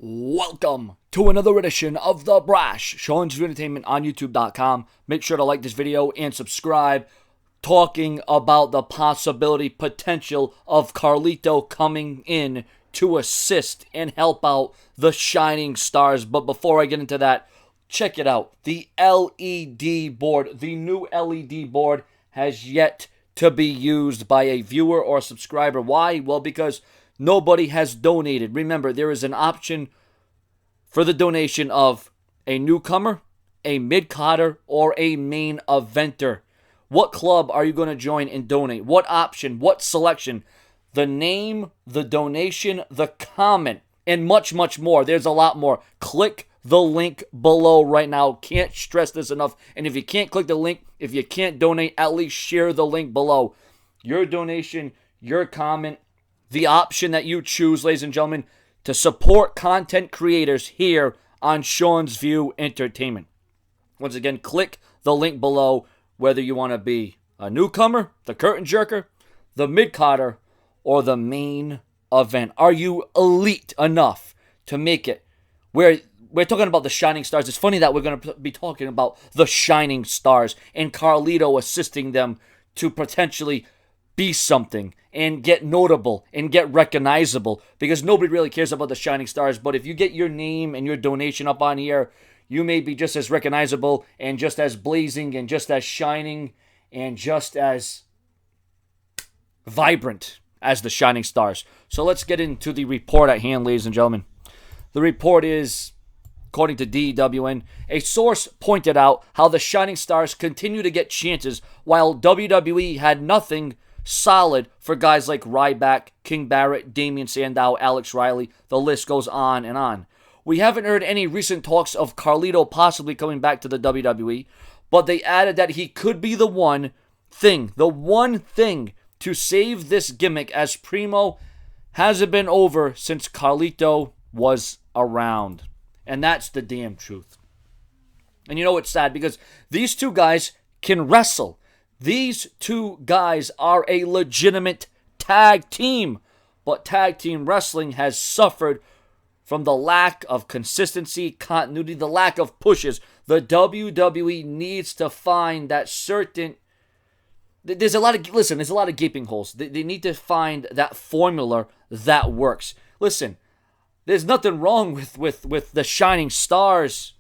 Welcome to another edition of The Brash, Sean's Entertainment on YouTube.com. Make sure to like this video and subscribe. Talking about the potential of Carlito coming in to assist and help out the Shining Stars. But before I get into that, check it out. The LED board, the new LED board has yet to be used by a viewer or subscriber. Why? Well, because nobody has donated. Remember, there is an option for the donation of a newcomer, a mid-carder, or a main eventer. What club are you going to join and donate? What option? What selection? The name, the donation, the comment, and much, much more. There's a lot more. Click the link below right now. Can't stress this enough. And if you can't click the link, if you can't donate, at least share the link below. Your donation, your comment, the option that you choose, ladies and gentlemen, to support content creators here on Sean's View Entertainment. Once again, click the link below, whether you want to be a newcomer, the curtain jerker, the mid-carder, or the main event. Are you elite enough to make it? We're talking about the Shining Stars. It's funny that we're going to be talking about the Shining Stars and Carlito assisting them to potentially be something and get notable and get recognizable, because nobody really cares about the Shining Stars. But if you get your name and your donation up on here, you may be just as recognizable and just as blazing and just as shining and just as vibrant as the Shining Stars. So let's get into the report at hand, ladies and gentlemen. The report is, according to DWN, a source pointed out how the Shining Stars continue to get chances while WWE had nothing solid for guys like Ryback, King Barrett, Damian Sandow, Alex Riley. The list goes on and on. We haven't heard any recent talks of Carlito possibly coming back to the WWE, but they added that he could be the one thing to save this gimmick, as Primo hasn't been over since Carlito was around. And that's the damn truth. And you know it's sad, because these two guys can wrestle. These two guys are a legitimate tag team, but tag team wrestling has suffered from the lack of consistency, continuity, the lack of pushes. The WWE needs to find that certain... There's a lot of gaping holes. They need to find that formula that works. Listen, there's nothing wrong with the Shining Stars,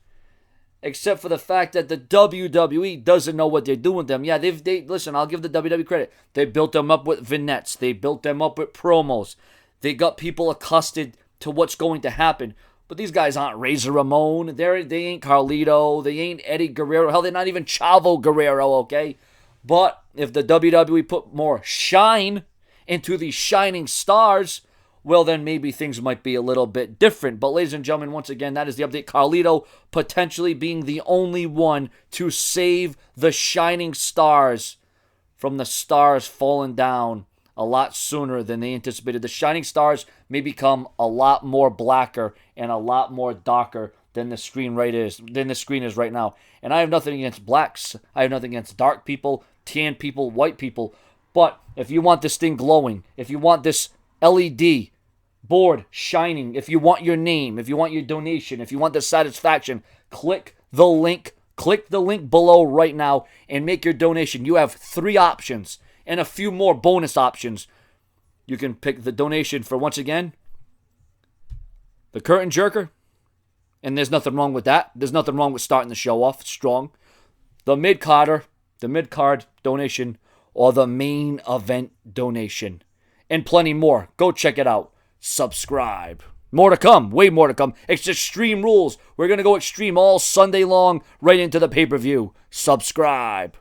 except for the fact that the WWE doesn't know what they're doing with them. Yeah, listen, I'll give the WWE credit. They built them up with vignettes. They built them up with promos. They got people accustomed to what's going to happen. But these guys aren't Razor Ramon. They ain't Carlito. They ain't Eddie Guerrero. Hell, they're not even Chavo Guerrero, okay? But if the WWE put more shine into the Shining Stars, well, then maybe things might be a little bit different. But ladies and gentlemen, once again, that is the update. Carlito potentially being the only one to save the Shining Stars from the stars falling down a lot sooner than they anticipated. The Shining Stars may become a lot more blacker and a lot more darker than the screen is right now. And I have nothing against blacks. I have nothing against dark people, tan people, white people. But if you want this thing glowing, if you want this LED board shining, if you want your name, if you want your donation, if you want the satisfaction, click the link below right now and make your donation. You have 3 options and a few more bonus options. You can pick the donation for, once again, the curtain jerker, and there's nothing wrong with that. There's nothing wrong with starting the show off strong. The mid-carder, the mid-card donation, or the main event donation. And plenty more. Go check it out. Subscribe. More to come. Way more to come. It's Extreme Rules. We're going to go extreme all Sunday long, right into the pay-per-view. Subscribe.